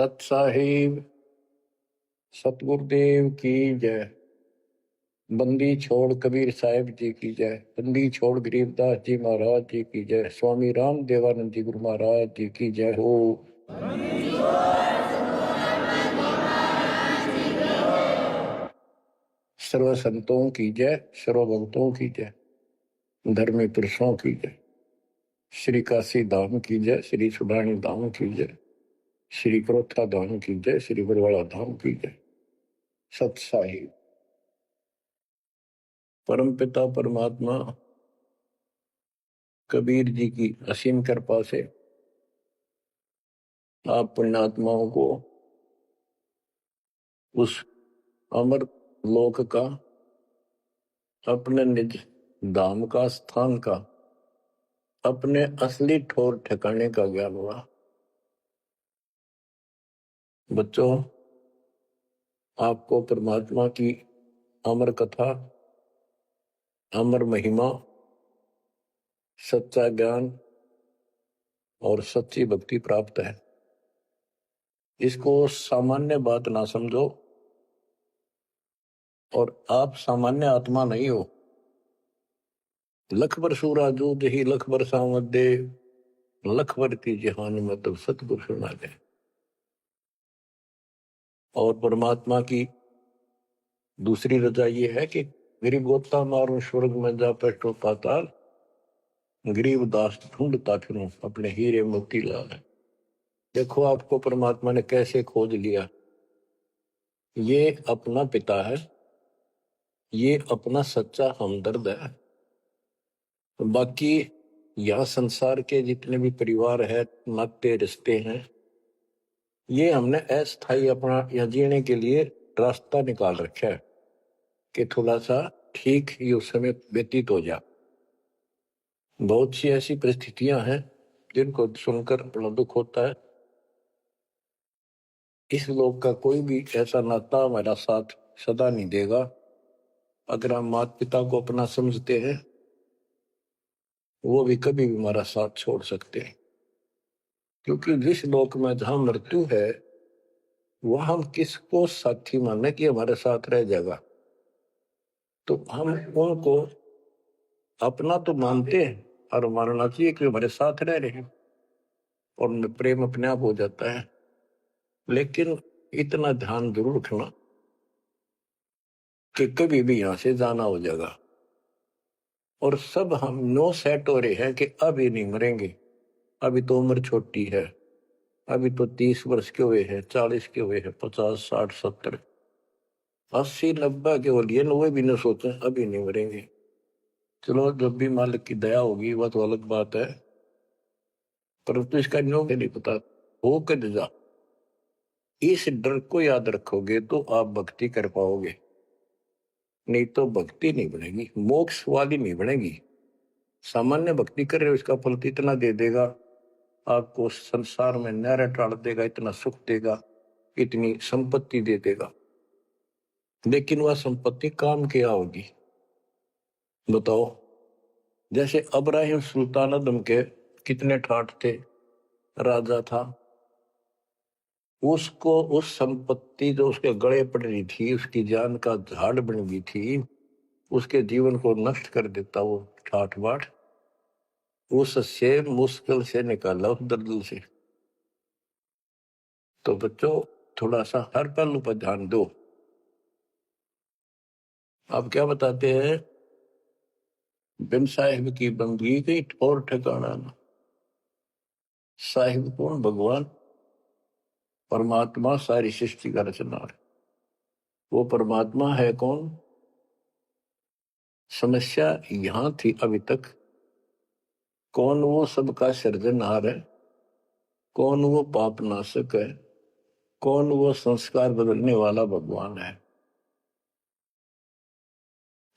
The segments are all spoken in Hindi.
सत साहिब सतगुरुदेव की जय। बंदी छोड़ कबीर साहिब जी की जय। बंदी छोड़ गरीबदास जी महाराज जी की जय। स्वामी राम देवानंद जी गुरु महाराज जी की जय हो। सर्व संतों की जय, सर्व भक्तों की जय, धर्मी पुरुषों की जय। श्री काशी धाम की जय, श्री सुडानी धाम की जय, श्री क्रोथा धाम की जय, श्री बरवाड़ा धाम की जय। सत साहिब परम पिता परमात्मा कबीर जी की असीम कृपा से आप पुण्यात्माओं को उस अमर लोक का, अपने निज धाम का, स्थान का, अपने असली ठोर ठिकाने का ज्ञान हुआ। बच्चों, आपको परमात्मा की अमर कथा, अमर महिमा, सच्चा ज्ञान और सच्ची भक्ति प्राप्त है। इसको सामान्य बात ना समझो, और आप सामान्य आत्मा नहीं हो। लख बर सूरा जूद ही लख बर सावत दे, लख बर की जहान में तो सतगुरु सुना दे। और परमात्मा की दूसरी रजा ये है कि गरीब गोता मारो स्वर्ग में जा पेटो पाताल, गरीब दास ढूंढता फिरूं अपने हीरे मोती लाल। देखो आपको परमात्मा ने कैसे खोज लिया। ये अपना पिता है, ये अपना सच्चा हमदर्द है। बाकी यह संसार के जितने भी परिवार है, नाते रिश्ते हैं, ये हमने अस्थायी अपना यह जीने के लिए रास्ता निकाल रखा है कि थोड़ा सा ठीक ये उस समय व्यतीत हो जा। बहुत सी ऐसी परिस्थितियां हैं जिनको सुनकर बड़ा दुख होता है। इस लोक का कोई भी ऐसा नाता हमारा साथ सदा नहीं देगा। अगर हम माता पिता को अपना समझते हैं, वो भी कभी भी हमारा साथ छोड़ सकते हैं। क्योंकि जिस लोक में जहां मृत्यु है, वह हम किसको साथी माने कि हमारे साथ रह जाएगा। तो हम उनको अपना तो मानते हैं और मानना चाहिए कि हमारे साथ रह रहे हैं, और प्रेम अपने आप हो जाता है। लेकिन इतना ध्यान जरूर रखना कि कभी भी यहां से जाना हो जाएगा। और सब हम नो सेट हो रहे हैं कि अभी नहीं मरेंगे, अभी तो उम्र छोटी है, अभी तो 30 वर्ष के हुए हैं, 40 के हुए हैं, 50, 60, 70, 80, 90 के हो लिए, वो भी न सोचे अभी नहीं मरेंगे। चलो, जब भी मालिक की दया होगी वह तो अलग बात है, परंतु इसका न्यों नहीं पता हो कर जा। इस डर को याद रखोगे तो आप भक्ति कर पाओगे, नहीं तो भक्ति नहीं बनेगी, मोक्ष वाली नहीं बनेगी। सामान्य भक्ति कर रहे हो, इसका फल इतना दे देगा, आपको संसार में न्यारा टाल देगा, इतना सुख देगा, इतनी संपत्ति दे देगा। लेकिन वह संपत्ति काम क्या होगी बताओ। जैसे अब्राहिम सुल्तान अदम के कितने ठाठ थे, राजा था, उसको उस संपत्ति जो उसके गले पड़ रही थी, उसकी जान का झाड़ बन गई थी, उसके जीवन को नष्ट कर देता वो ठाठ बाट, उससे मुश्किल से निकाला उस दलदल से। तो बच्चों, थोड़ा सा हर पहलू पर ध्यान दो। आप क्या बताते हैं, बिन साहिब की बंदगी गई ठोर ठिकाना ना। साहिब कौन? भगवान परमात्मा, सारी सृष्टि का रचनहार। वो परमात्मा है कौन? समस्या यहां थी अभी तक, कौन वो सबका सृजनहार है, कौन वो पाप नाशक है, कौन वो संस्कार बदलने वाला भगवान है।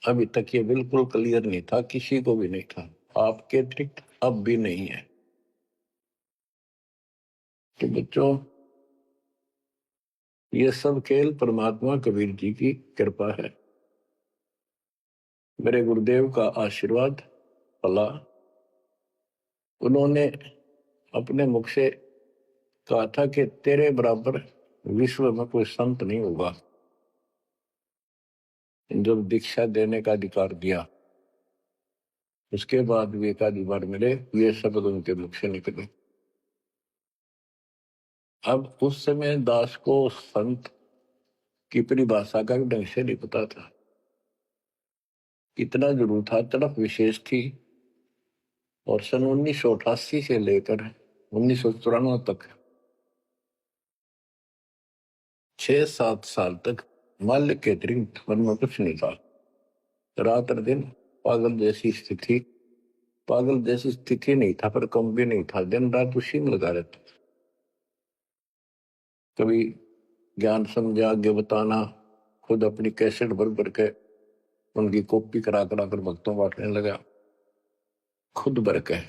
अभी तक ये बिल्कुल क्लियर नहीं था, किसी को भी नहीं था, आपके अतिरिक्त अब भी नहीं है। तो बच्चों, ये सब खेल परमात्मा कबीर जी की कृपा है, मेरे गुरुदेव का आशीर्वाद पला। उन्होंने अपने मुख से कहा था कि तेरे बराबर विश्व में कोई संत नहीं होगा। जब दीक्षा देने का अधिकार दिया उसके बाद भी एक आधी बार मिले, ये शब्द उनके मुख से निकले। अब उस समय दास को संत की परिभाषा का भी ढंग से नहीं पता था। इतना जरूर था, तड़प विशेष थी। और सन 1988 से लेकर 1994 तक 6-7 साल तक माल्य के अतिरिक्त मन में कुछ नहीं था। रात और दिन पागल जैसी स्थिति, पागल जैसी स्थिति नहीं था पर कम भी नहीं था, दिन रात उसी में लगा रहता। कभी ज्ञान समझा आगे बताना, खुद अपनी कैसेट भर भर के उनकी कॉपी करा करा कर भक्तों बांटने लगा, खुद भर के।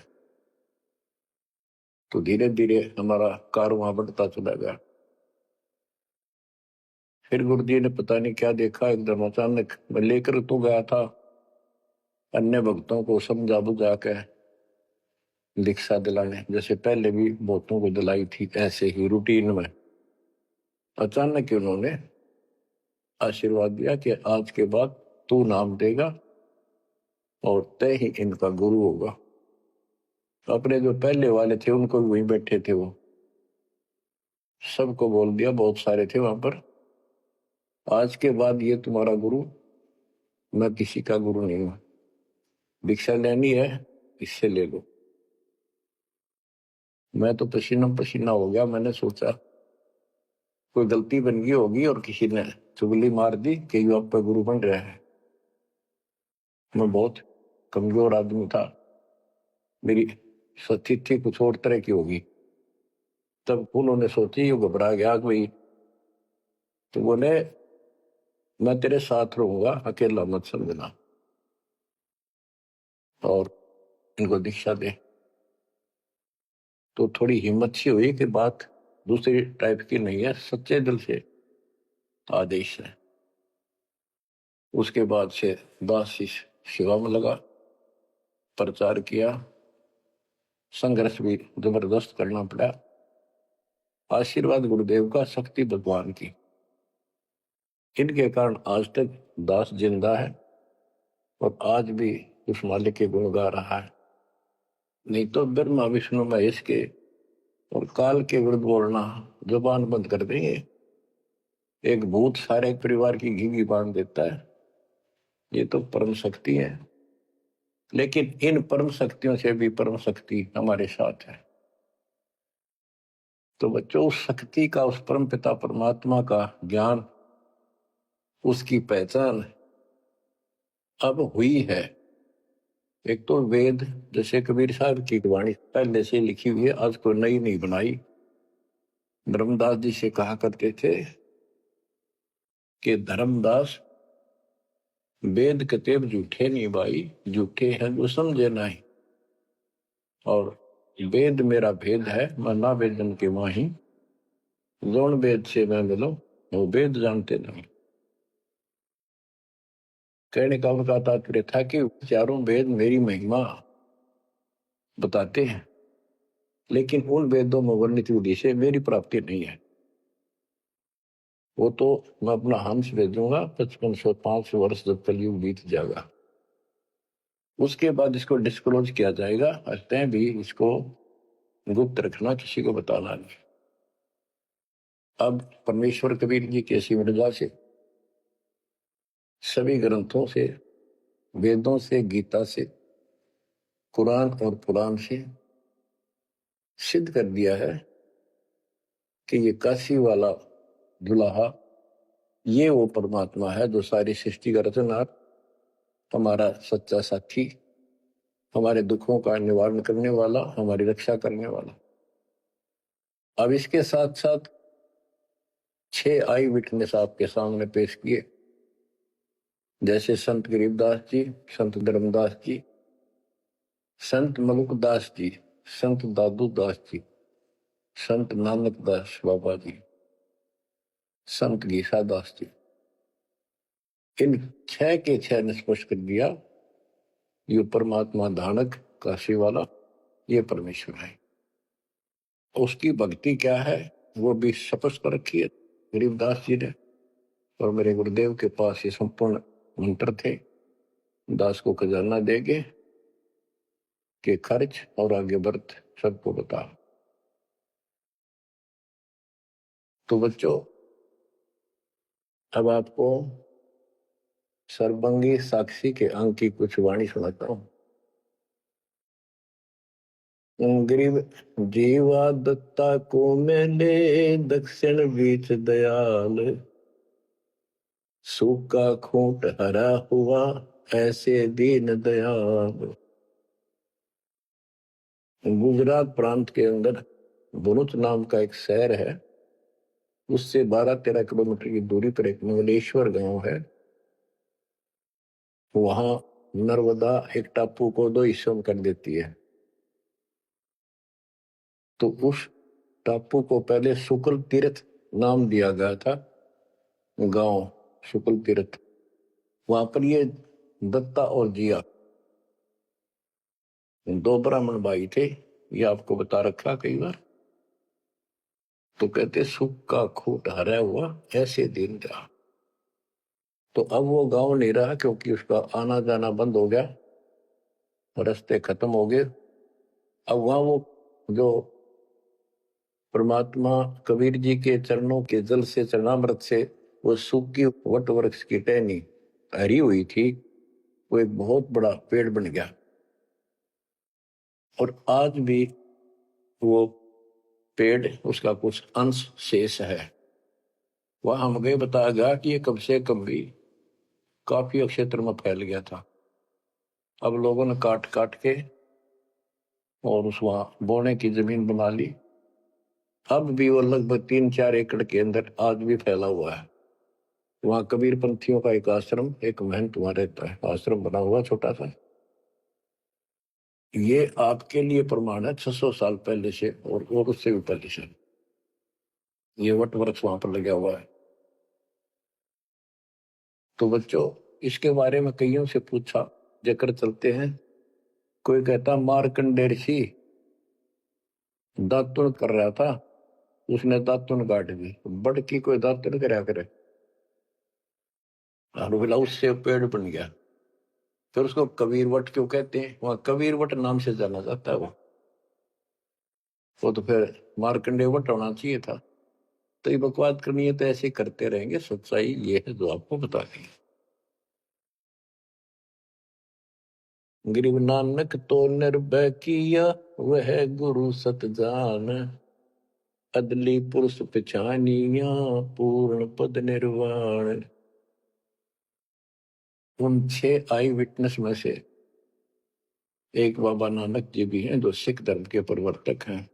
तो धीरे धीरे हमारा कारवां बढ़ता चला गया। फिर गुरु जी ने पता नहीं क्या देखा, एकदम अचानक मैं लेकर तो गया था अन्य भक्तों को समझा बुझा के दीक्षा दिलाने, जैसे पहले भी बहुतों को दिलाई थी, ऐसे ही रूटीन में। अचानक उन्होंने आशीर्वाद दिया कि आज के बाद तू नाम देगा और तय ही इनका गुरु होगा। अपने जो पहले वाले थे उनको भी वहीं बैठे थे, वो सबको बोल दिया, बहुत सारे थे वहां पर, आज के बाद ये तुम्हारा गुरु, मैं किसी का गुरु नहीं हूं। दीक्षा लेनी है इससे ले लो। मैं तो पसीना पसीना हो गया। मैंने सोचा कोई गलती बन गई होगी और किसी ने चुगली मार दी कि यू आप गुरु बन रहा है। मैं बहुत कमजोर आदमी था, मेरी स्थिति कुछ और तरह की होगी। तब उन्होंने सोची, ये घबरा गया कोई, तो बोले मैं तेरे साथ रहूंगा, अकेला मत समझना, और इनको दीक्षा दे। तो थोड़ी हिम्मत सी हुई कि बात दूसरी टाइप की नहीं है, सच्चे दिल से आदेश है। उसके बाद से दास इस सेवा में लगा, प्रचार किया, संघर्ष भी जबरदस्त करना पड़ा। आशीर्वाद गुरुदेव का, शक्ति भगवान की, इनके कारण आज तक दास जिंदा है और आज भी उस मालिक के गुण गा रहा है। नहीं तो ब्रह्मा विष्णु महेश के और काल के विरुद्ध बोलना जुबान बंद कर देंगे। एक भूत सारे परिवार की घी बांध देता है, ये तो परम शक्ति है। लेकिन इन परम शक्तियों से भी परम शक्ति हमारे साथ है। तो बच्चों, उस शक्ति का, उस परम पिता परमात्मा का ज्ञान, उसकी पहचान अब हुई है। एक तो वेद, जैसे कबीर साहब की वाणी पहले से लिखी हुई है, आज कोई नई नहीं बनाई। धर्मदास जी से कहा करते थे कि धर्मदास वेद कतेब झूठे नहीं भाई, झूठे हैं जो समझे नहीं। और वेद मेरा भेद है, मैं ना वेदन के माही, जौन वेद से मैं मिलो वो वेद जानते नहीं। कहने का उनका तात्पर्य था कि चारों वेद मेरी महिमा बताते हैं, लेकिन उन वेदों में वर्णित विधि से मेरी प्राप्ति नहीं है। वो तो मैं अपना हंस भेजूंगा 5505 वर्ष जब कलयुग बीत जाएगा, उसके बाद इसको डिस्क्लोज किया जाएगा। तय भी इसको गुप्त रखना, किसी को बताना नहीं। अब परमेश्वर कबीर जी की ऐसी मृदा से, सभी ग्रंथों से, वेदों से, गीता से, कुरान और पुराण से सिद्ध कर दिया है कि ये काशी वाला दुल्हा, ये वो परमात्मा है जो सारी सृष्टि का रचनहार, हमारा सच्चा साथी, हमारे दुखों का निवारण करने वाला, हमारी रक्षा करने वाला। अब इसके साथ साथ 6 आई विटनेस आपके सामने पेश किए, जैसे संत गरीबदास जी, संत धर्मदास जी, संत मलुकदास जी, संत दादू दास जी, संत नानक दास बाबा जी, संत गीसा दास जी। इन 6 के 6 ने स्पष्ट कर दिया, ये परमात्मा धानक काशी वाला, ये परमेश्वर है। उसकी भक्ति क्या है वो भी स्पष्ट कर रखी है गरीबदास जी ने। और मेरे गुरुदेव के पास ये संपूर्ण मंत्र थे, दास को खजाना देगे कि खर्च और आगे बढ़ सबको बता। तो बच्चों अब आपको सर्वंगी साक्षी के अंक की कुछ वाणी सुनाता हूं। गरीब जीवा दत्ता को मैंने दक्षिण बीच दयाल, सूखा खूंट हरा हुआ ऐसे दीन दयाल। गुजरात प्रांत के अंदर भरूच नाम का एक शहर है, उससे 12-13 किलोमीटर की दूरी पर एक मंगलेश्वर गांव है। वहां नर्मदा एक टापू को 2 हिस्सों में कर देती है। तो उस टापू को पहले शुक्ल तीर्थ नाम दिया गया था, गांव शुक्ल तीर्थ। वहां पर ये दत्ता और जिया 2 ब्राह्मण भाई थे, ये आपको बता रखा कई बार। तो कहते सूखा खूंट हरा हुआ ऐसे दिन था। तो अब वो गांव नहीं रहा क्योंकि उसका आना जाना बंद हो गया, रास्ते खत्म हो गए। अब वहां वो जो परमात्मा कबीर जी के चरणों के जल से चरणामृत से वो सूखी वट वृक्ष की टहनी हरी हुई थी, वो एक बहुत बड़ा पेड़ बन गया। और आज भी वो पेड़ उसका कुछ अंश शेष है। वह हम गए, बताया गया कि ये कम से कम भी काफी क्षेत्र में फैल गया था। अब लोगों ने काट काट के और उस वहां बोने की जमीन बना ली। अब भी वो लगभग 3-4 एकड़ के अंदर आज भी फैला हुआ है। वहां कबीर पंथियों का एक आश्रम, एक महंत वहां रहता है, आश्रम बना हुआ छोटा सा। ये आपके लिए प्रमाण है 600 साल पहले से और उससे भी पहले से ये वट वृक्ष वहां पर लगा हुआ है। तो बच्चों इसके बारे में कईयों से पूछा, जकर चलते हैं। कोई कहता मार्कंडेय ऋषि दातुन कर रहा था, उसने दातुन काट दी। बड़ की कोई दातुन करया करे, और बोला उससे पेड़ बन गया। फिर उसको कबीर वट क्यों कहते हैं? वहां कबीर वट नाम से जाना जाता है। वो तो फिर मार्कंडेय वट होना चाहिए था। तो ये बकवाद करनी है तो ऐसे करते रहेंगे, सच्चाई ये है जो आपको बता दी। गरीब नानक तो निर्भय किया वह गुरु सत जान, अदली पुरुष पिछानिया पूर्ण पद निर्वाण। उन 6 आई विटनेस में से एक बाबा नानक जी भी हैं, जो सिख धर्म के प्रवर्तक हैं।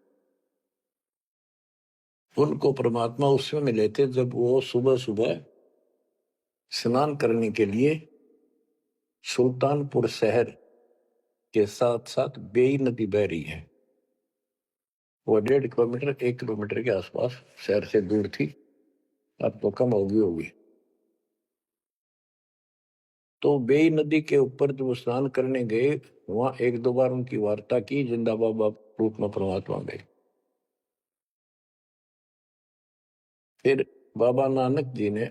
उनको परमात्मा उस समय मिले थे जब वो सुबह सुबह स्नान करने के लिए सुल्तानपुर शहर के साथ साथ बेई नदी बह रही है, वो 1.5 किलोमीटर 1 किलोमीटर के आसपास शहर से दूर थी, अब तो कम होगी। तो बेई नदी के ऊपर जब स्नान करने गए, वहां 1-2 बार उनकी वार्ता की, जिंदा बाबा रूप में परमात्मा गए। फिर बाबा नानक जी ने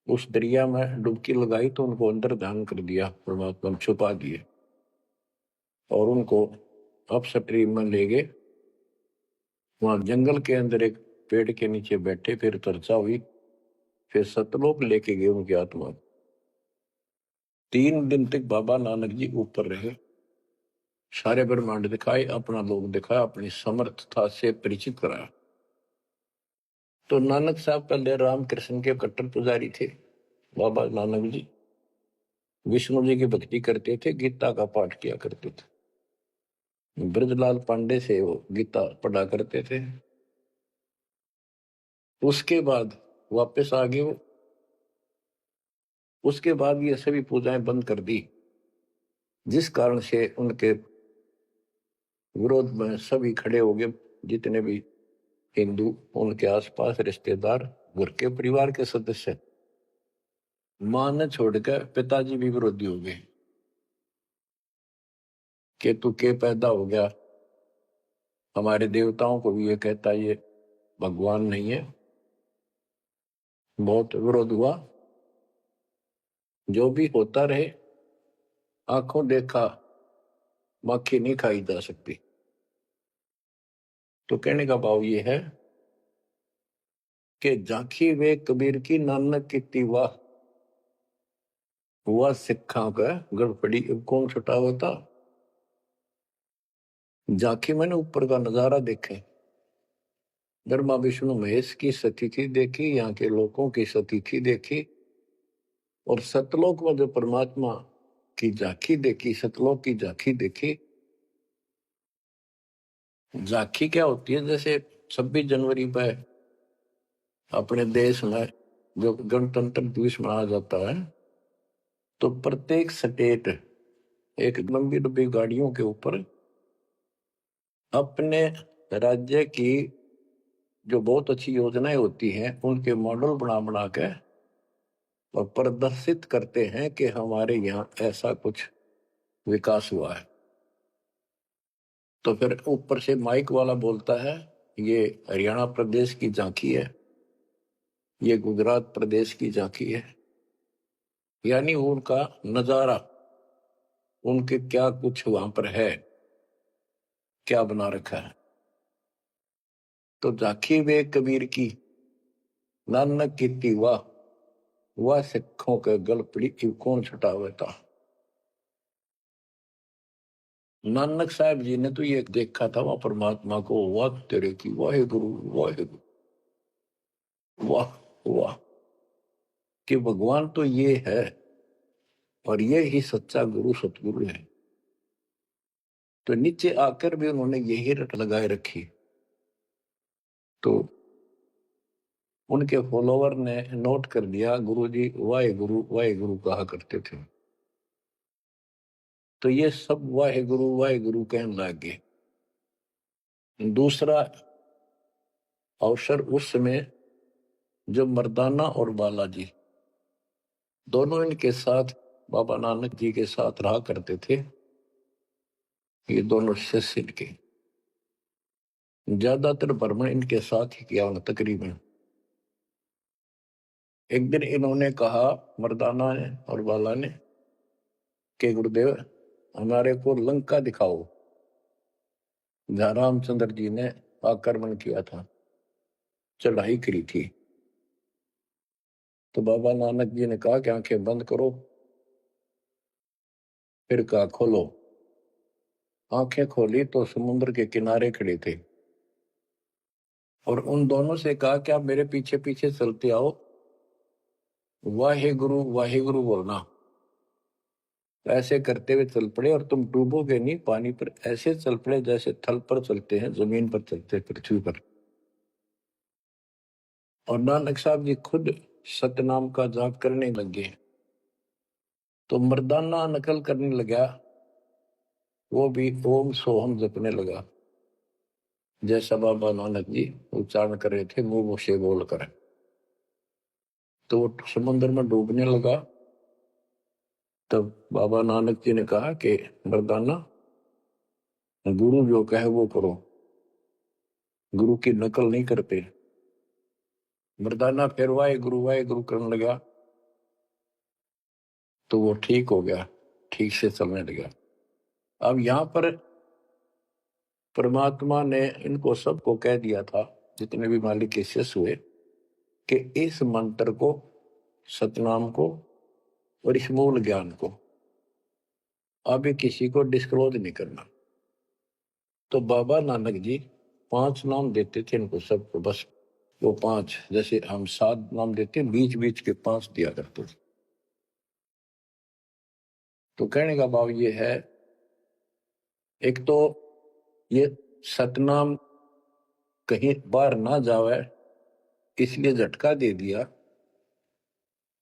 उस दरिया में डुबकी लगाई तो उनको अंदर ध्यान कर दिया, परमात्मा में छुपा दिए और उनको अप स्ट्रीम में ले गए। वहां जंगल के अंदर एक पेड़ के नीचे बैठे, फिर चर्चा हुई, फिर सतलोक लेके गए उनकी आत्मा। 3 दिन तक बाबा नानक जी ऊपर रहे, सारे ब्रह्मांड दिखाए, अपना लोक दिखाया, अपनी समर्थता से परिचित कराया। तो नानक साहब पहले रामकृष्ण के कट्टर पुजारी थे। बाबा नानक जी विष्णु जी की भक्ति करते थे, गीता का पाठ किया करते थे। ब्रजलाल पांडे से वो गीता पढ़ा करते थे। उसके बाद वापस आ गए वो। उसके बाद ये सभी पूजाएं बंद कर दी, जिस कारण से उनके विरोध में सभी खड़े हो गए, जितने भी हिंदू, उनके आसपास रिश्तेदार, घर के परिवार के सदस्य। मां ने छोड़कर पिताजी भी विरोधी हो गए कि तू के पैदा हो गया, हमारे देवताओं को भी ये कहता ये भगवान नहीं है। बहुत विरोध हुआ, जो भी होता रहे, आंखों देखा मक्खी नहीं खाई जा सकती। तो कहने का भाव ये है कि झांकी वे कबीर की नानक की वाह, हुआ सिखा का गड़पड़ी कौन छुटा होता। झांकी मैंने ऊपर का नजारा देखे, ब्रह्मा विष्णु महेश की स्थिति देखी, यहाँ के लोगों की स्थिति देखी, और सतलोक में जो परमात्मा की झांकी देखी, सतलोक की झांकी देखी। झांकी क्या होती है? जैसे 26 जनवरी पर अपने देश में जो गणतंत्र दिवस मनाया जाता है, तो प्रत्येक स्टेट एक लंबी लंबी गाड़ियों के ऊपर अपने राज्य की जो बहुत अच्छी योजनाएं होती हैं उनके मॉडल बना बना के और प्रदर्शित करते हैं कि हमारे यहाँ ऐसा कुछ विकास हुआ है। तो फिर ऊपर से माइक वाला बोलता है ये हरियाणा प्रदेश की झांकी है, ये गुजरात प्रदेश की झांकी है। यानी उनका नजारा, उनके क्या कुछ वहां पर है, क्या बना रखा है। तो झांकी वे कबीर की नानक की वाह सिखों के गल पड़ी कौन छुटावता। नानक साहब जी ने तो ये देखा था वहां परमात्मा को, वाह तेरे की वाहे गुरु वाह वाह, कि भगवान तो ये है और ये ही सच्चा गुरु सतगुरु है। तो नीचे आकर भी उन्होंने यही रट लगाए रखी। तो उनके फॉलोवर ने नोट कर दिया गुरु जी वाहे गुरु कहा करते थे। तो ये सब वाहे गुरु कहने लग गए। दूसरा अवसर उस समय जब मर्दाना और बालाजी दोनों इनके साथ बाबा नानक जी के साथ रहा करते थे। ये दोनों शिष्य इनके ज्यादातर भ्रमण इनके साथ ही किया उन्होंने तकरीबन। एक दिन इन्होंने कहा मर्दाना ने और बाला ने कि गुरुदेव हमारे को लंका दिखाओ, जहां रामचंद्र जी ने आक्रमण किया था, चढ़ाई करी थी। तो बाबा नानक जी ने कहा कि आंखें बंद करो, फिर कहा खोलो। आंखें खोली तो समुद्र के किनारे खड़े थे और उन दोनों से कहा कि आप मेरे पीछे पीछे चलते आओ, वाहे गुरु बोलना। ऐसे करते हुए चल पड़े और तुम डूबोगे नहीं पानी पर, ऐसे चल पड़े जैसे थल पर चलते हैं, जमीन पर चलते हैं, पृथ्वी पर। और नानक साहब जी खुद सतनाम का जाप करने लगे। तो मर्दाना नकल करने लगा, वो भी ओम सोहम जपने लगा जैसा बाबा नानक जी उच्चारण कर रहे थे मुंह से बोलकर। तो वो समुद्र में डूबने लगा। तब बाबा नानक जी ने कहा कि मर्दाना गुरु जो कहे वो करो, गुरु की नकल नहीं करते। मर्दाना फिर वाहे गुरु करने लगा तो वो ठीक हो गया, ठीक से चलने लगा। अब यहां पर परमात्मा ने इनको सबको कह दिया था, जितने भी मालिक के शिष्य हुए, कि इस मंत्र को, सतनाम को और इस मूल ज्ञान को अभी किसी को डिस्क्लोज नहीं करना। तो बाबा नानक जी 5 नाम देते थे इनको सबको, बस वो 5, जैसे हम 7 नाम देते हैं, बीच बीच के 5 दिया करते थे। तो कहने का भाव ये है, एक तो ये सतनाम कहीं बाहर ना जावे इसलिए झटका दे दिया,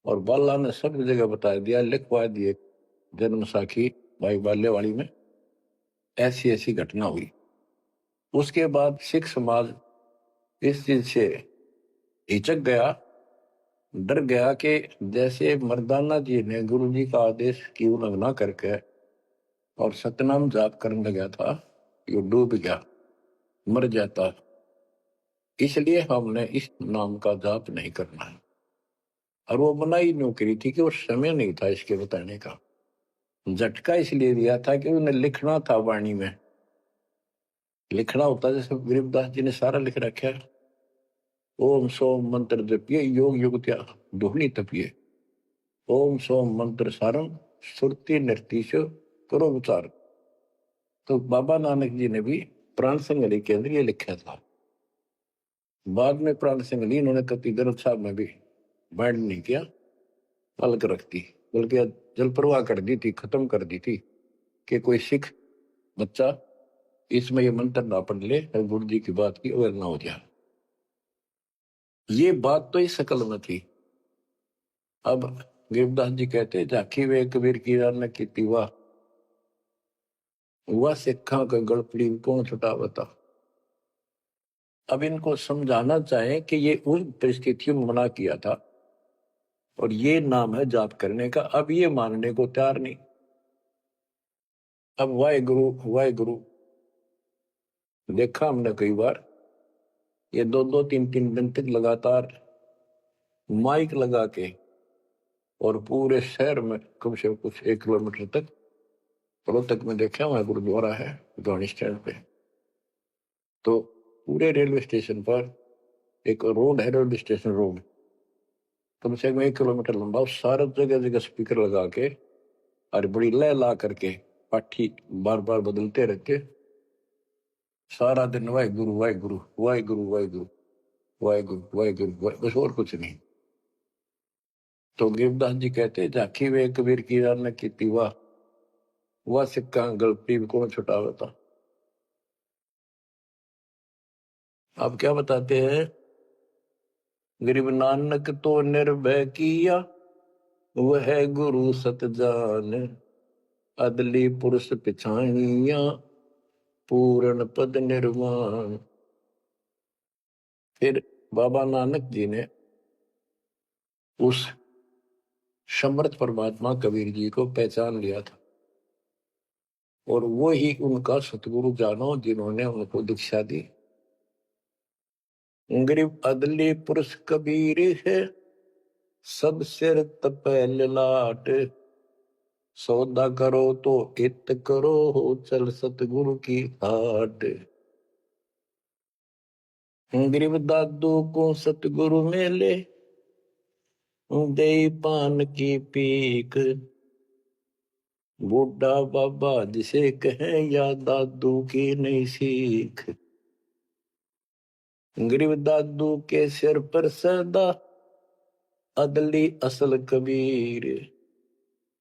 और बाला ने सब जगह बता दिया, लिखवा दिए जन्म साखी भाई बाल्यवाड़ी में ऐसी ऐसी घटना हुई। उसके बाद सिख समाज इस चीज से हिचक गया, डर गया कि जैसे मर्दाना जी ने गुरु जी का आदेश की उल्लंघना करके और सतनाम जाप करने लगा था, ये डूब गया। मर जाता। इसलिए हमने इस नाम का जाप नहीं करना है। और वो बनाई नौकरी थी कि वो समय नहीं था इसके बताने का। झटका इसलिए दिया था कि उन्हें लिखना था वाणी में, लिखना होता जैसे गरीबदास जी ने सारा लिख रखा है। ओम सोम मंत्र जपिए, योग युगत्या ढूंढनी तपिए। ओम सोम मंत्र सारम, सुरति निर्तीश करो विचार। तो बाबा नानक जी ने भी प्राण संगली के अंदर ये लिखा था। बाद में प्राण संगली इन्होंने कति ग्रंथ साहब में भी बैंड नहीं किया, अलग रख दी, बल्कि जल प्रवाह कर दी थी, खत्म कर दी थी कि कोई सिख बच्चा इसमें ये मंत्र ना पढ़ ले और गुरु जी की बात की अवहेलना हो जाए। ये बात तो इस शकल में थी। अब गरीबदास जी कहते झाकी वे कबीर की रान की वाह, वह सिखा का गड़पड़ी कौन छुटावता। अब इनको समझाना चाहे कि ये उन परिस्थितियों में मना किया था और ये नाम है जाप करने का। अब ये मानने को तैयार नहीं। अब वाहे गुरु देखा हमने कई बार, ये 2-2 3-3 दिन तक लगातार माइक लगा के और पूरे शहर में कम से कम कुछ 1 किलोमीटर तक, रोहतक में देखा वहां गुरुद्वारा है गाड़ी स्टैंड पे, तो पूरे रेलवे स्टेशन पर एक रोड है, रेलवे स्टेशन रोड कम से कम 1 किलोमीटर लंबा, सारा जगह जगह स्पीकर लगा के और बड़ी लय ला करके पाठी बार बार बदलते रहते, सारा दिन वाहे गुरु वाहे गुरु वाहे गुरु वाहे गुरु वाहे गुरु वाहे गुरु, बस और कुछ नहीं। तो गिरदास जी कहते झाकी वे कबीर की रान की वाह, वह सिक्का गलती कौन छुटावता। आप क्या बताते हैं, गरीब नानक तो निर्भय किया, वह गुरु सत जान, अदली पुरुष पिछाइया, पूर्ण पद निर्वाण। फिर बाबा नानक जी ने उस समर्थ परमात्मा कबीर जी को पहचान लिया था और वो ही उनका सतगुरु जानो जिन्होंने उनको दीक्षा दी। गरीब अदली पुरुष कबीर है, सब सिर तपै ललाट, सौदा करो तो इत करो, चल सतगुरु की हाट। गरीब दादू को सतगुरु मेले, दे पान की पीक, बूढ़ा बाबा जिसे कहे या दादू की नहीं सीख। गरीब दादू के सिर पर सदा, अदली असल कबीर,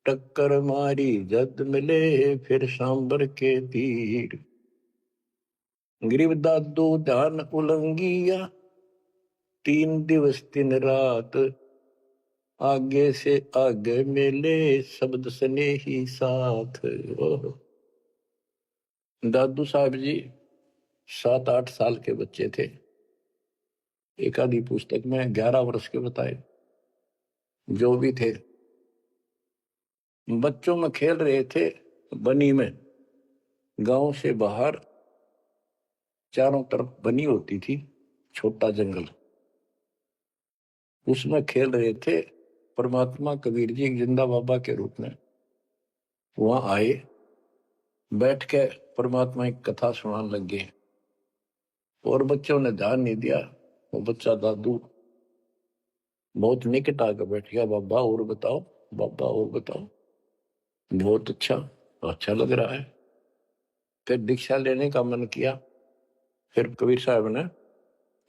टक्कर मारी जद मिले फिर सांबर के तीर। गरीब दादू ध्यान उलंगिया, 3 दिवस 3 रात, आगे से आगे मिले शब्द सने ही साथ। दादू साहब जी 7-8 साल के बच्चे थे, एक आधी पुस्तक में 11 वर्ष के बताए, जो भी थे बच्चों में खेल रहे थे बनी में। गांव से बाहर चारों तरफ बनी होती थी, छोटा जंगल, उसमें खेल रहे थे। परमात्मा कबीर जी एक जिंदा बाबा के रूप में वहां आए, बैठ के परमात्मा की कथा सुनाने लगे और बच्चों ने ध्यान नहीं दिया। वो बच्चा दादू बहुत निकट आकर बैठ गया, बाबा और बताओ, बाबा और बताओ। बहुत अच्छा, अच्छा लग रहा है। फिर दीक्षा लेने का मन किया। फिर कबीर साहब ने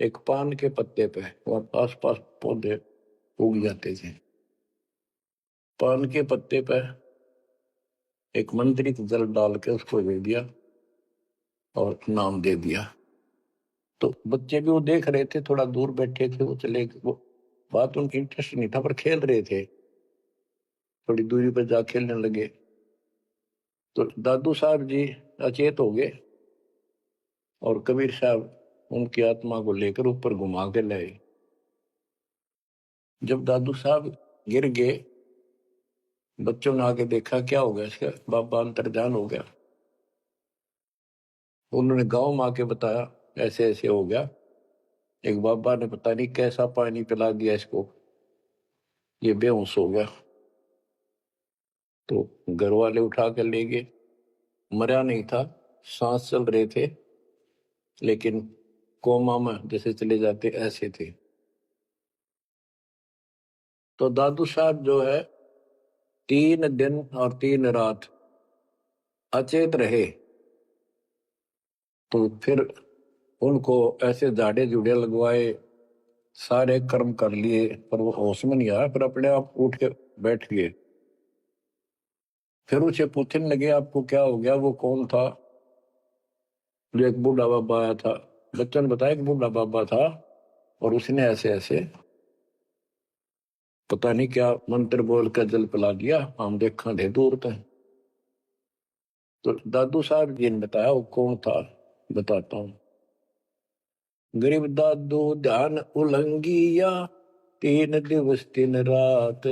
एक पान के पत्ते पे, वहां आस पास पौधे उग जाते थे, पान के पत्ते पे एक मंत्रित जल डाल के उसको दे दिया और नाम दे दिया। तो बच्चे भी वो देख रहे थे, थोड़ा दूर बैठे थे, वो चले, वो बात उनकी इंटरेस्ट नहीं था पर खेल रहे थे, थोड़ी दूरी पर जा खेलने लगे। तो दादू साहब जी अचेत हो गए और कबीर साहब उनकी आत्मा को लेकर ऊपर घुमा के लाए। जब दादू साहब गिर गए, बच्चों ने आके देखा क्या हो गया इसका, बाबा अंतर्ध्यान हो गया। उन्होंने गांव में आके बताया, ऐसे ऐसे हो गया। एक बाबा ने पता नहीं कैसा पानी पिला दिया इसको, ये बेहोश हो गया। तो घर वाले उठा कर ले गए। मरा नहीं था, सांस चल रहे थे, लेकिन कोमा में जैसे चले जाते ऐसे थे। तो दादू साहब जो है 3 दिन और 3 रात अचेत रहे। तो फिर उनको ऐसे झाड़े जुड़े लगवाए, सारे कर्म कर लिए, पर वो होश में नहीं आया। फिर अपने आप उठ के बैठ गए। फिर उसे पूछने लगे आपको क्या हो गया, वो कौन था। जो एक बूढ़ा बाबा आया था, बच्चों ने बताया कि बूढ़ा बाबा था और उसने ऐसे ऐसे पता नहीं क्या मंत्र बोल कर जल पिला दिया, हम देखा थे दूर तक। तो दादू साहब जी ने बताया वो कौन था, बताता हूँ। गरीब दादू ध्यान उलंगिया, 3 दिवस 3 रात,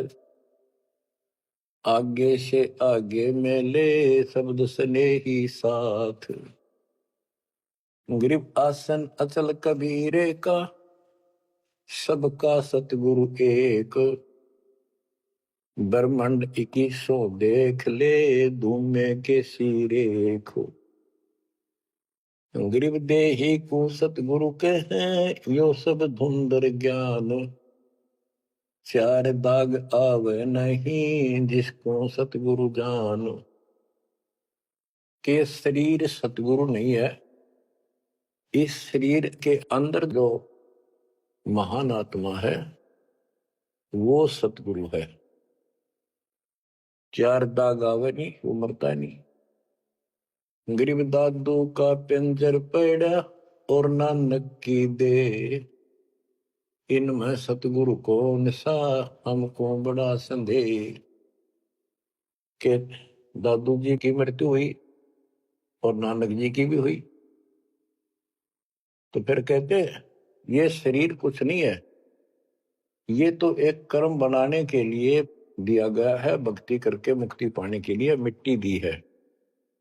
आगे से आगे मेले शब्द सने ही साथ। गरीब आसन अचल कबीरे का, सबका सतगुरु एक, ब्रह्मांड 2100 देख ले, धूमे के सिरेखो। गरीब देही को सतगुरु कहे, यो सब धुंधर ज्ञान, 4 दाग आवे नहीं, जिसको सतगुरु जान। के शरीर सतगुरु नहीं है, इस शरीर के अंदर जो महान आत्मा है वो सतगुरु है। 4 दाग आवे नहीं, वो मरता नहीं। गरीब दादू का पिंजर पड़ा और नानक की दे, इनमें सतगुरु को निशा, हमको बड़ा संदेह। के दादू जी की मृत्यु हुई और नानक जी की भी हुई। तो फिर कहते ये शरीर कुछ नहीं है, ये तो एक कर्म बनाने के लिए दिया गया है, भक्ति करके मुक्ति पाने के लिए मिट्टी दी है,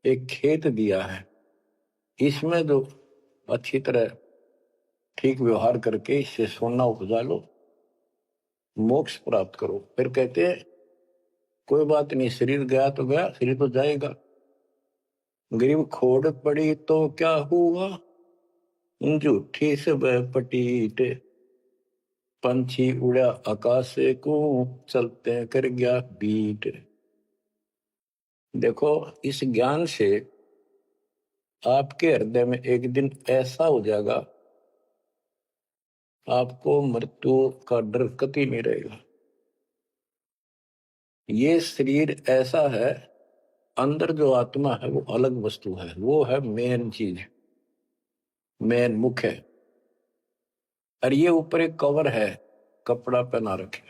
एक खेत दिया है। इसमें जो अच्छी तरह ठीक व्यवहार करके इससे सोना उपजा लो, मोक्ष प्राप्त करो। फिर कहते हैं कोई बात नहीं, शरीर गया तो गया, शरीर तो जाएगा। गरीब खोड़ पड़ी तो क्या हुआ, झूठी सब पटीट, पंछी उड़ा आकाश को, चलते कर गया बीट। देखो इस ज्ञान से आपके हृदय में एक दिन ऐसा हो जाएगा, आपको मृत्यु का डर कभी नहीं रहेगा। ये शरीर ऐसा है, अंदर जो आत्मा है वो अलग वस्तु है, वो है मेन चीज, मेन मुख्य है। और ये ऊपर एक कवर है, कपड़ा पहना रखे।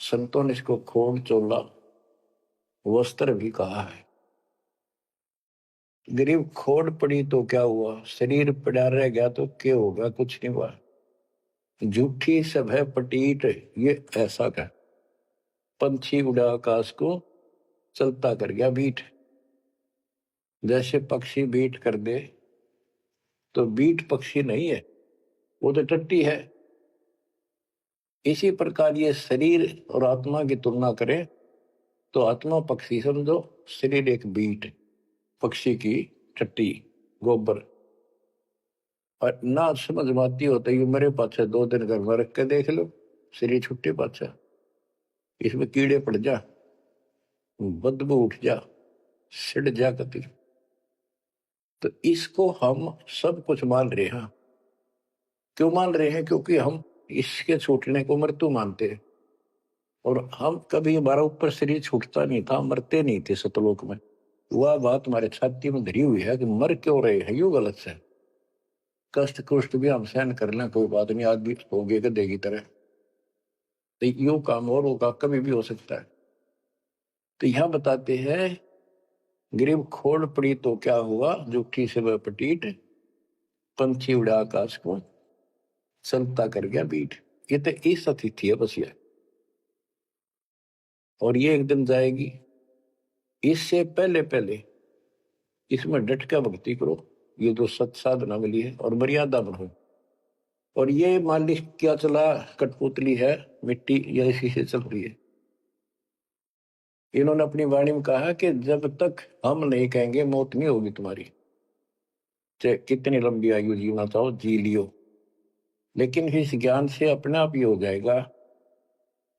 संतों ने इसको खोल चोला वस्त्र भी कहा है। गरीब खोड़ पड़ी तो क्या हुआ, शरीर पड़ा रह गया तो क्या होगा, कुछ नहीं हुआ। झूठी सब है पटीट, ये ऐसा का पंछी उड़ा आकाश को, चलता कर गया बीट। जैसे पक्षी बीट कर दे तो बीट पक्षी नहीं है, वो तो टट्टी है। इसी प्रकार ये शरीर और आत्मा की तुलना करें तो आत्मा पक्षी समझो, शरीर एक बीट पक्षी की टट्टी, गोबर। और ना समझ में आती होता है मेरे पास 2 दिन घर में रख के देख लो, शरीर छुट्टे पाछा, इसमें कीड़े पड़ जा, बदबू उठ जा, सिड़ जा कति। तो इसको हम सब कुछ मान रहे हैं। क्यों मान रहे हैं, क्योंकि हम इसके छूटने को मृत्यु मानते हैं। और हम कभी, हमारा ऊपर शरीर छूटता नहीं था, मरते नहीं थे सतलोक में। वह बात हमारे छाती में धरी हुई है कि मर क्यों रहे हैं, यू गलत है। कष्ट कुष्ट भी हम सहन कर लें, कोई बात नहीं, आदमी हो गए गधे की तरह, तो यू काम और होगा, कभी भी हो सकता है। तो यहां बताते हैं गरीब खोड़ पड़ी तो क्या हुआ, झूठी से वह पटीट, पंछी उड़ा आकाश को, चलता कर गया बीट। ये तो इस अतिथि है बस ये, और ये एक दिन जाएगी। इससे पहले पहले इसमें डट कर भक्ति करो, ये जो सत साधना मिली है, और मर्यादा बढ़ो। और ये मान ली क्या चला, कठपुतली है, मिट्टी या इसी से चल रही है। इन्होंने अपनी वाणी में कहा कि जब तक हम नहीं कहेंगे मौत नहीं होगी तुम्हारी, चाहे कितनी लंबी आयु जीना चाहो जी लियो, लेकिन इस ज्ञान से अपने आप ही हो जाएगा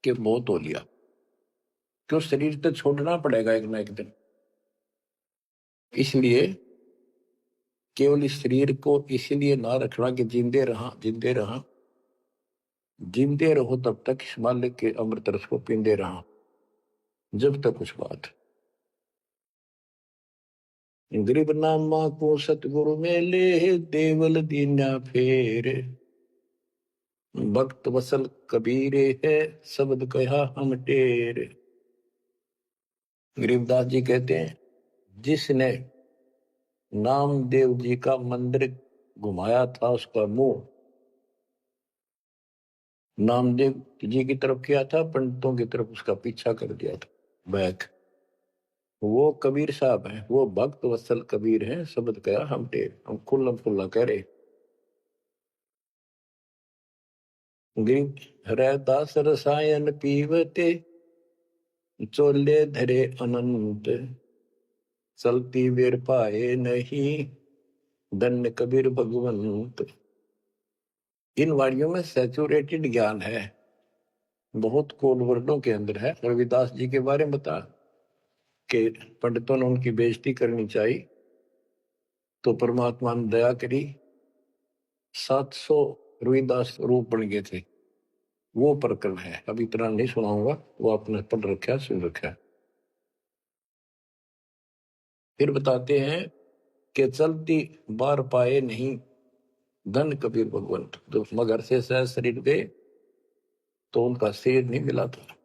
कि मौत हो लिया। क्यों, शरीर तो छोड़ना पड़ेगा एक ना एक दिन। इसलिए केवल इस शरीर को इसलिए ना रखना कि जिंदे रहा जिंदे रहा, जिंदे रहो तब तक इस मालिक के अमृत रस को पींदे रहा, जब तक कुछ बात। गरीब नामा को सतगुरु मेले, देवल दीना फेर, भक्त वसल कबीरे है, शब्द कहा हम टेर। गरीबदास जी कहते हैं, जिसने नामदेव जी का मंदिर घुमाया था उसका मुंह नामदेव जी की तरफ किया था, पंडितों की तरफ उसका पीछा कर दिया था बैक, वो कबीर साहब हैं, वो भक्त वत्सल कबीर हैं, शब्द कहा हम टेर। हम खुल्लम खुल्ला कह रहे। गरीब हरदास रसायन पीवते, चोले धरे अनंत, चलती वीर पाए नहीं, धन्य कबीर भगवंत। इन वाणियों में सैचुरेटेड ज्ञान है, बहुत कोड वर्डों के अंदर है। रविदास जी के बारे में बता कि पंडितों ने उनकी बेइज्जती करनी चाहिए तो परमात्मा ने दया करी, 700 रविदास रूप बन गए थे। वो प्रकरण है, अब इतना नहीं सुनाऊंगा, वो आपने पढ़ रखा सुन रखा। फिर बताते हैं कि चलती बार पाए नहीं, धन कबीर भगवंत। तो मगर से सह शरीर गए तो उनका शरीर नहीं मिला था।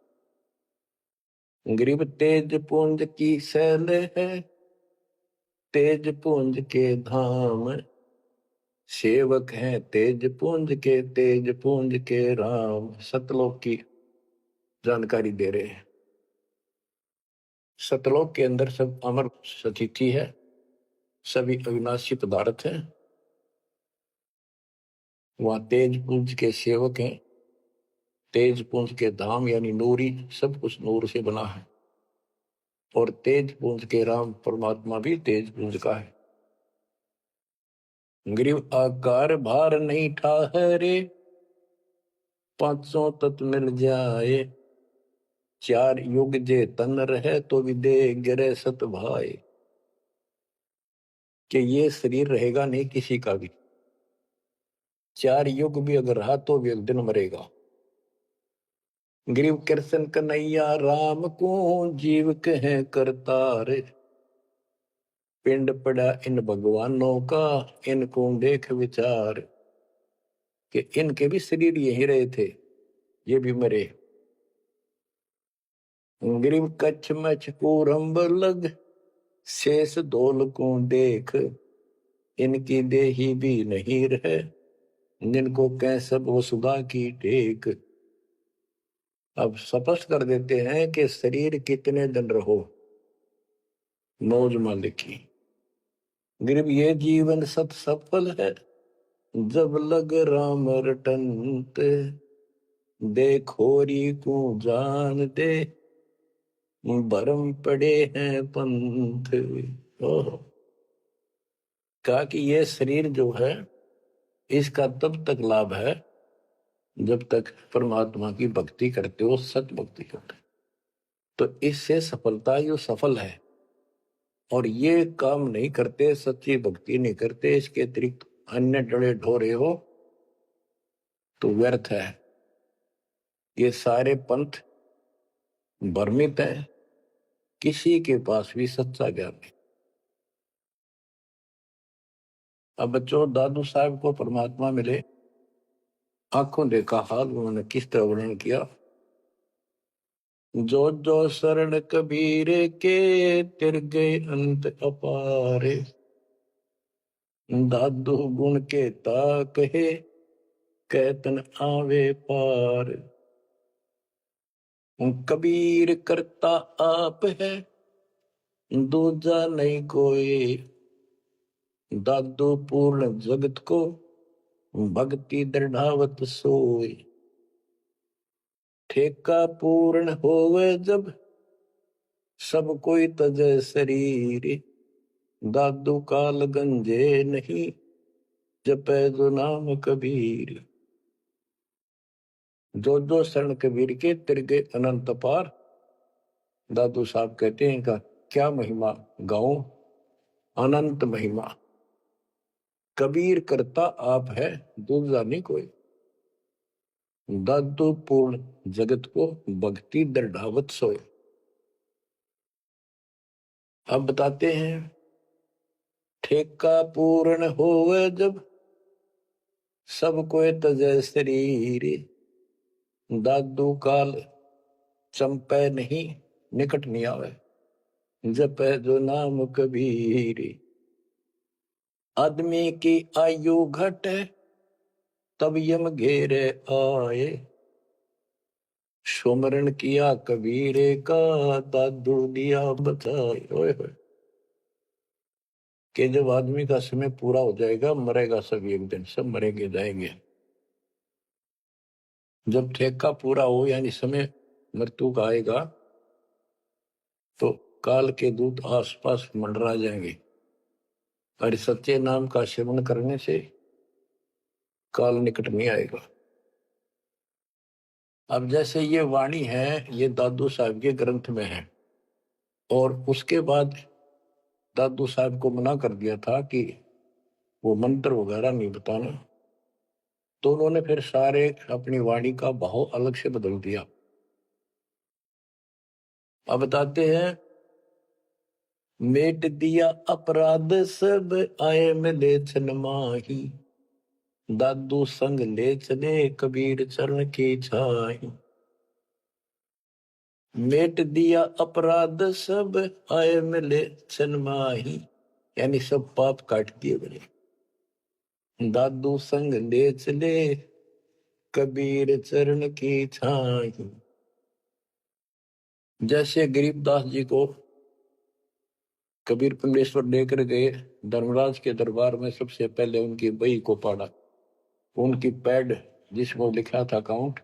गरीब तेज पुंज की सैल है, तेज पुंज के धाम, सेवक हैं तेज पुंज के, तेज पुंज के राम। सतलोक की जानकारी दे रहे हैं। सतलोक के अंदर सब अमर सतिथि है, सभी अविनाशी पदार्थ हैं। वहां तेज पुंज के सेवक हैं, तेज पुंज के धाम यानी नूरी, सब कुछ नूर से बना है। और तेज पुंज के राम परमात्मा भी तेज पुंज का है। गरीब आकार भार नहीं ठहरे, पांचों तत्व मिल जाए, चार युग जे तन रहे तो भी दे गिरे सत भाई। कि ये शरीर रहेगा नहीं किसी का भी, 4 युग भी अगर रहा तो भी एक दिन मरेगा। गरीब कृष्ण कन्हैया राम को, जीव कहे करतार, पिंड पड़ा इन भगवानों का, इनको देख विचार। कि इनके भी शरीर यही रहे थे, ये भी मरे। गरीब कच्छ मच कूरम्ब लग, शेष धोल को देख, इनकी देही भी नहीं रहे, जिनको कह सब वसुधा की टेक। अब स्पष्ट कर देते हैं कि शरीर कितने दिन रहो, मौज मालिक की। गरीब ये जीवन सत सफल है, जब लग राम रटंत, देखोरी को जान दे, भरम पड़े हैं पंथ। कहा कि ये शरीर जो है इसका तब तक लाभ है जब तक परमात्मा की भक्ति करते हो, सत भक्ति करते हो, तो इससे सफलता यो सफल है। और ये काम नहीं करते, सच्ची भक्ति नहीं करते, इसके अतिरिक्त अन्य डरे ढोरे हो तो व्यर्थ है। ये सारे पंथ भ्रमित है, किसी के पास भी सच्चा ज्ञान नहीं। अब बच्चों, दादू साहब को परमात्मा मिले, आंखों देखा हाल उन्होंने किस तरह वर्णन किया। जो जो शरण कबीर के, तिर गए अंत अपारे, दादू गुण के ता कहे, कहतन आवे पार। कबीर करता आप है, दूजा नहीं कोई, दादू पूर्ण जगत को भक्ति दृढ़ावत सोए। ठेका पूर्ण होवे जब सब कोई तजय शरीर। दादू काल गंजे नहीं जपै जो नाम कबीर। जो शरण कबीर के तिरगे अनंत पार। दादू साहब कहते हैं का क्या महिमा गाऊं, अनंत महिमा। कबीर करता आप है दूसरा नहीं कोई। दादू पूर्ण जगत को भक्ति दृढ़ावत सोए। अब बताते हैं ठेका पूर्ण होवे जब सब कोई तजय शरीर। दादू काल चंपै नहीं निकट नहीं आवे जपै जो नाम कबीर। आदमी की आयु घटे तब यम घेरे आए। सुमरण किया कबीरे का दादू दिया बचाए। ओए होए कि जब आदमी का समय पूरा हो जाएगा मरेगा सब एक दिन, सब मरेंगे जाएंगे। जब ठेका पूरा हो यानी समय मृत्यु का आएगा तो काल के दूत आसपास मंडरा जाएंगे। और सच्चे नाम का सेवन करने से काल निकट नहीं आएगा। अब जैसे ये वाणी है ये दादू साहब के ग्रंथ में है और उसके बाद दादू साहब को मना कर दिया था कि वो मंत्र वगैरह नहीं बताना, तो उन्होंने फिर सारे अपनी वाणी का भाव अलग से बदल दिया। अब बताते हैं मेट दिया अपराध सब आए मिले छन माही। दादू संग ले चले कबीर चरण की छाई। मेट दिया अपराध सब आए मिले छन माही यानी सब पाप काट दिए गए। दादू संग ले चले कबीर चरण की छाई। जैसे गरीबदास जी को कबीर परमेश्वर लेकर गए धर्मराज के दरबार में, सबसे पहले उनकी बही को पढ़ा, उनकी पैड जिसको लिखा था काउंट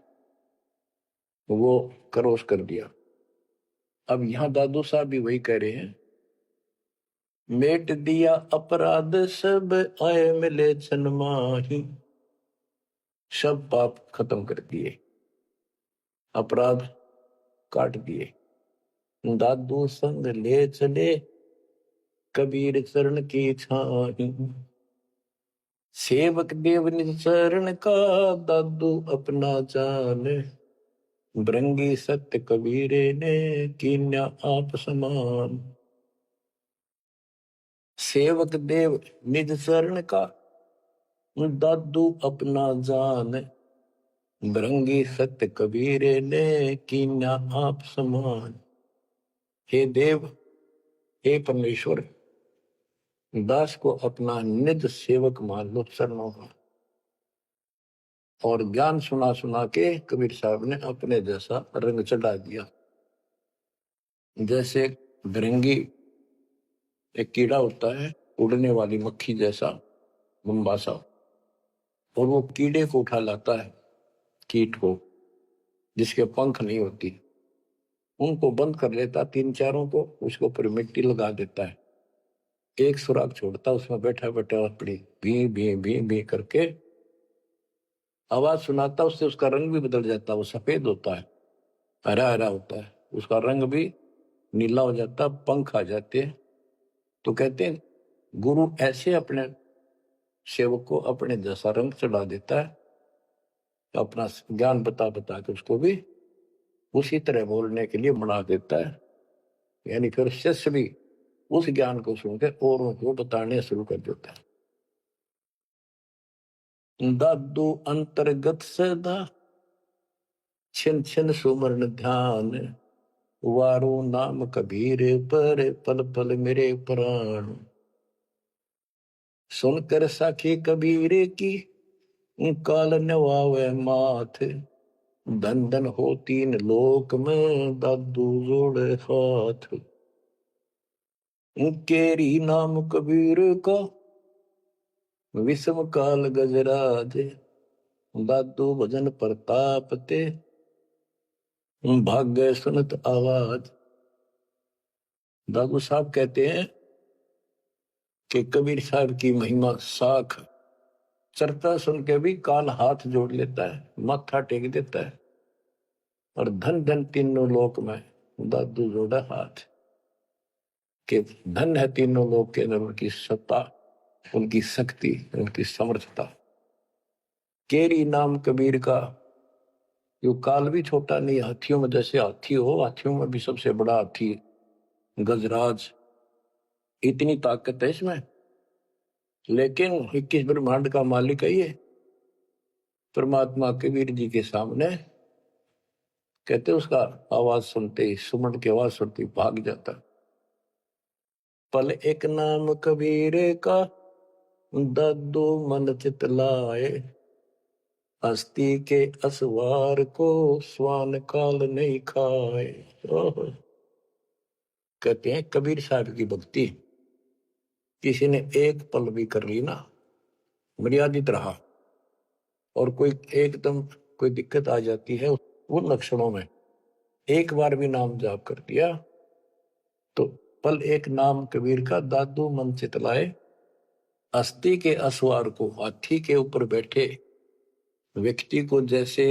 वो क्रॉस कर दिया। अब यहां दादू साहब भी वही कह रहे हैं मेट दिया अपराध सब आए मिले छन माही। सब पाप खत्म कर दिए, अपराध काट दिए। दादू संग ले चले कबीर चरण की छाही। सेवक देव निज चरण का दादू अपना जान। भृंगी सत्य कबीरे ने कीन्या आप समान। सेवक देव निज चरण का दादू अपना जान। भृंगी सत्य कबीरे ने कीन्या आप समान। हे देव हे परमेश्वर दास को अपना निज सेवक मान लो चरणों का। और ज्ञान सुना सुना के कबीर साहब ने अपने जैसा रंग चढ़ा दिया। जैसे भृंगी एक कीड़ा होता है उड़ने वाली मक्खी जैसा बम्बासा, और वो कीड़े को उठा लाता है, कीट को जिसके पंख नहीं होती, उनको बंद कर लेता तीन चारों को, उसके ऊपर मिट्टी लगा देता है, एक सुराग छोड़ता, उसमें बैठा बैठा अपनी भी भी भी भी करके आवाज सुनाता, उससे उसका रंग भी बदल जाता, वो सफेद होता है, हरा हरा होता है, उसका रंग भी नीला हो जाता, पंख आ जाते हैं। तो कहते हैं गुरु ऐसे अपने सेवक को अपने जैसा रंग चढ़ा देता है, अपना ज्ञान बता बता के उसको भी उसी तरह बोलने के लिए बना देता है। यानी फिर शिष्य भी उस ज्ञान को सुनकर औरों को बताने शुरू कर देता है। दादू अंतर्गत सदा छिन छिन सुमरण ध्यान। वारो नाम कबीर पर पल पल मेरे प्राण। सुनकर साखी कबीर की काल नवावे माथ। धन धन हो तीन लोक में दादू जोड़े हाथ। केरी नाम कबीर का विषम काल गजराज, दादू भजन प्रताप ते, भाग्य सुनत आवाज। दादू साहब कहते हैं कि कबीर साहब की महिमा साख, चर्चा सुन के भी काल हाथ जोड़ लेता है, माथा टेक देता है। और धन धन तीनों लोक में दादू जोड़ा हाथ, कि धन है तीनों लोक के अंदर उनकी सत्ता, उनकी शक्ति, उनकी समर्थता। केरी नाम कबीर का, यो काल भी छोटा नहीं, हाथियों में जैसे हाथी हो, हाथियों में भी सबसे बड़ा हाथी गजराज, इतनी ताकत है इसमें। लेकिन 21 ब्रह्मांड का मालिक है ये परमात्मा। कबीर जी के सामने कहते उसका आवाज सुनते ही, सुमन की आवाज सुनते ही भाग जाता। पल एक नाम कबीर का, दादू मन चित लाए, हस्ती के असवार को स्वान काल नहीं खाए। कहते हैं कबीर साहब की भक्ति किसी ने एक पल भी कर ली ना, मर्यादित रहा, और कोई एकदम कोई दिक्कत आ जाती है उन लक्षणों में, एक बार भी नाम जाप कर दिया तो पल एक नाम कबीर का, दादू मन चितलाए, अस्थि के असवार को, हाथी के ऊपर बैठे व्यक्ति को जैसे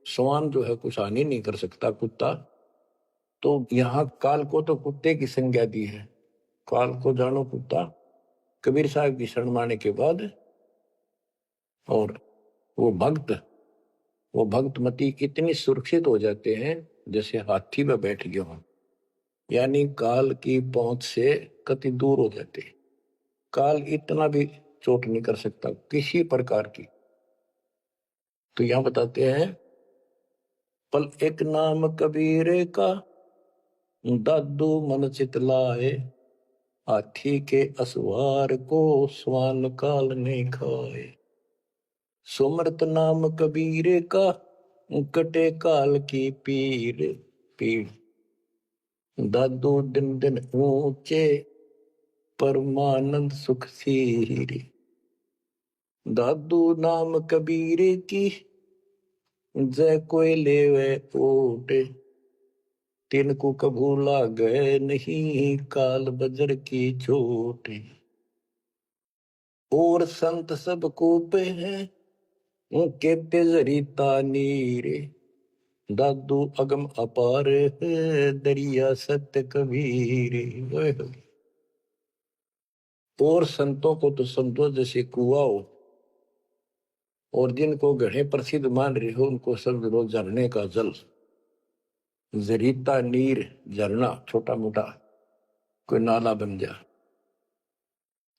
स्वान जो है कुछ हानि नहीं कर सकता, कुत्ता, तो यहाँ काल को तो कुत्ते की संज्ञा दी है। काल को जानो कुत्ता। कबीर साहब की शरण माने के बाद और वो भक्तमती इतनी सुरक्षित हो जाते हैं जैसे हाथी में बैठ गए हों, यानी काल की पहुंच से कति दूर हो जाते। काल इतना भी चोट नहीं कर सकता किसी प्रकार की। तो यहां बताते हैं पल एक नाम कबीर का, दादू मन चितलाए, हाथी के असवार को स्वान काल नहीं खाए। सुमरत नाम कबीर का, कटे काल की पीड़। दादू दिन दिन ऊंचे, परमानंद सुख सीरी। दादू नाम कबीर की, जय कोई लेवे ओटे, तिनको कभू लागे नहीं काल बजर की चोट। और संत सब कूपे हैं, उनके तेजरीता नीरे, दादू अगम अपार है, दरिया सत्य कबीर। और संतों को तो समझो जैसे कुआं हो, और जिनको गढ़े प्रसिद्ध मान रहे हो उनको समझ लो झरने का जल। जरीता नीर, झरना छोटा मोटा कोई नाला बन जा।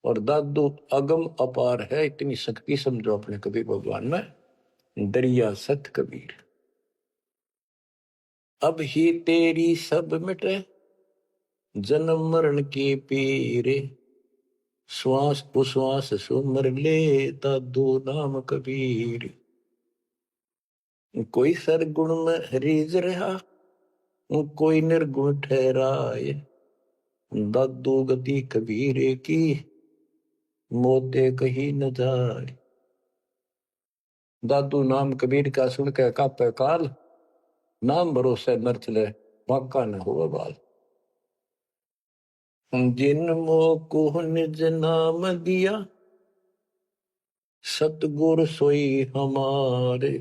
और दादू अगम अपार है, इतनी शक्ति समझो अपने कबीर भगवान में। दरिया सत कबीर, अब ही तेरी सब मिटे, जन्म मरण की पीरे, श्वास उश्वास सुमर ले, दादू नाम कबीर। कोई सरगुण में रीझ रहा, कोई निर्गुण ठहराए, दादू गति कबीर की, मोते कहीं न जाए। दादू नाम कबीर का सुन के कापे काल, नाम भरोसे नर चले, बाका न हो बाल। जिन मोको निज नाम दिया, सतगुर सोई हमारे,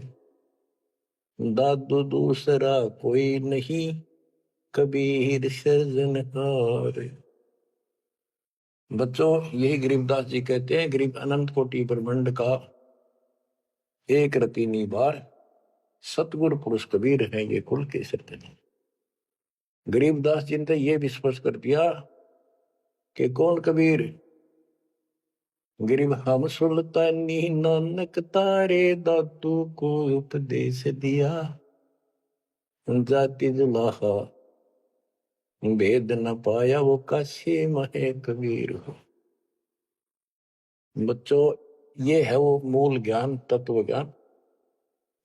दादू दूसरा कोई नहीं, कबीर सृजनहार। बच्चों यही गरीबदास जी कहते हैं, गरीब अनंत कोटि ब्रह्मांड का एक रति निबार, सतगुरु पुरुष कबीर है ये कुल के सृजन। गरीबदास जी ने ये भी स्पष्ट कर दिया कि कौन कबीर, गरीब हम सुल्तानी नानक तारे, दादू को उपदेश दिया, जाति जुलाहा भेद न पाया, वो काशी महे कबीर हो। बच्चों ये है वो मूल ज्ञान, तत्व ज्ञान,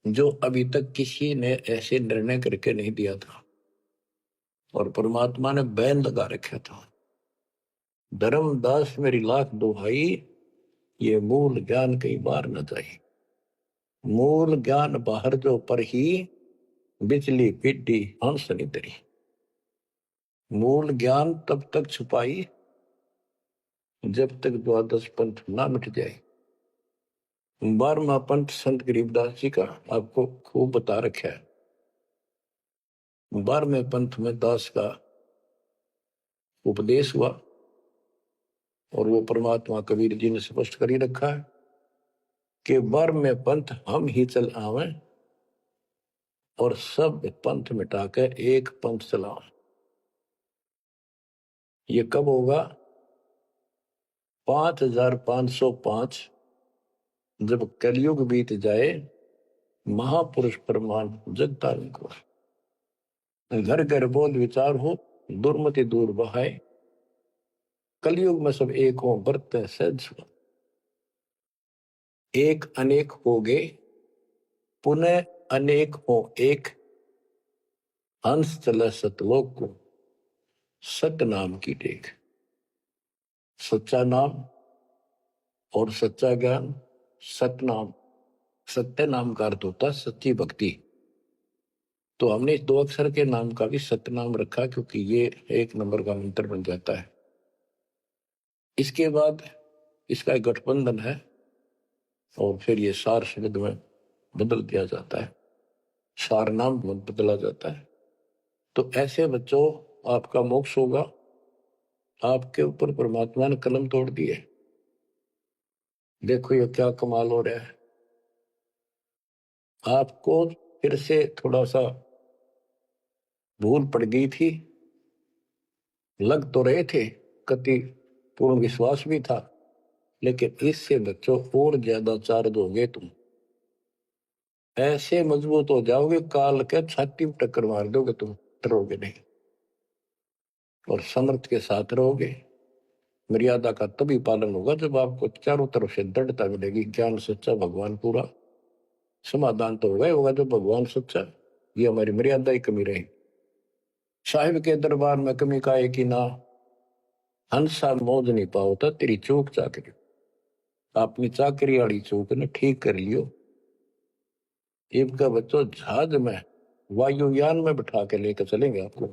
जो अभी तक किसी ने ऐसे निर्णय करके नहीं दिया था, और परमात्मा ने बैन लगा रखा था। धर्मदास मेरी लाख दुहाई, ये मूल ज्ञान कई बार न जाए। मूल ज्ञान बाहर जो पर ही बिजली पिड्डी हंस निदरी। मूल ज्ञान तब तक छुपाई जब तक द्वादश पंथ ना मिट जाए। 12वां पंथ संत गरीबदास जी का आपको खूब बता रखा है। 12वें पंथ में दास का उपदेश हुआ और वो परमात्मा कबीर जी ने स्पष्ट कर ही रखा है कि 12वें पंथ हम ही चल आवे और सब पंथ मिटाकर एक पंथ चलाओ। ये कब होगा? 5505 जब कलयुग बीत जाए, महापुरुष परमान जग तारण को, घर घर बोध विचार हो, दुर्मति दूर बहाए, कलयुग में सब एक हो बरते सहज। एक अनेक हो गए, पुनः अनेक हो एक, हंस चले सतलोक को, सत्य नाम की टेक। सच्चा नाम और सच्चा ज्ञान, सत्य नाम। सत्य नाम का अर्थ होता है सच्ची भक्ति। तो हमने इस 2 अक्षर के नाम का भी सत्य नाम रखा क्योंकि ये 1 नंबर का मंत्र बन जाता है। इसके बाद इसका एक गठबंधन है और फिर ये सार शब्द में बदल दिया जाता है, सार नाम बदला जाता है। तो ऐसे बच्चों आपका मोक्ष होगा। आपके ऊपर परमात्मा ने कलम तोड़ दी है। देखो ये क्या कमाल हो रहा है। आपको फिर से थोड़ा सा भूल पड़ गई थी, लग तो रहे थे, कति पूर्ण विश्वास भी था, लेकिन इससे बच्चों और ज्यादा चार्ज हो गए। तुम ऐसे मजबूत हो जाओगे, काल के छाती में टक्कर मार दोगे, तुम डरोगे नहीं और समर्थ के साथ रहोगे। मर्यादा का तभी पालन होगा जब आपको चारों तरफ से दृढ़ता मिलेगी। ज्ञान सच्चा, भगवान पूरा। समाधान तो होगा जब भगवान सच्चा। ये हमारी मर्यादा ही कमी रही। साहिब के दरबार में कमी का एक ही ना, हंसा मौज नहीं पाओता तेरी चूक चाकरी। अपनी चाकरी वाली चूक ने ठीक कर लियो। इनका बच्चों जहाज में, वायुयान में बिठा के लेकर चलेंगे आपको।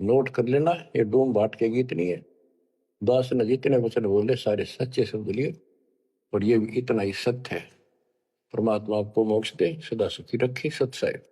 नोट कर लेना, ये डूम बाट के गीत नहीं है। दास ने जितने वचन बोले सारे सच्चे शब्द लिए और ये भी इतना ही सत्य है। परमात्मा आपको मोक्ष दे, सदा सुखी रखे। सत साहिब।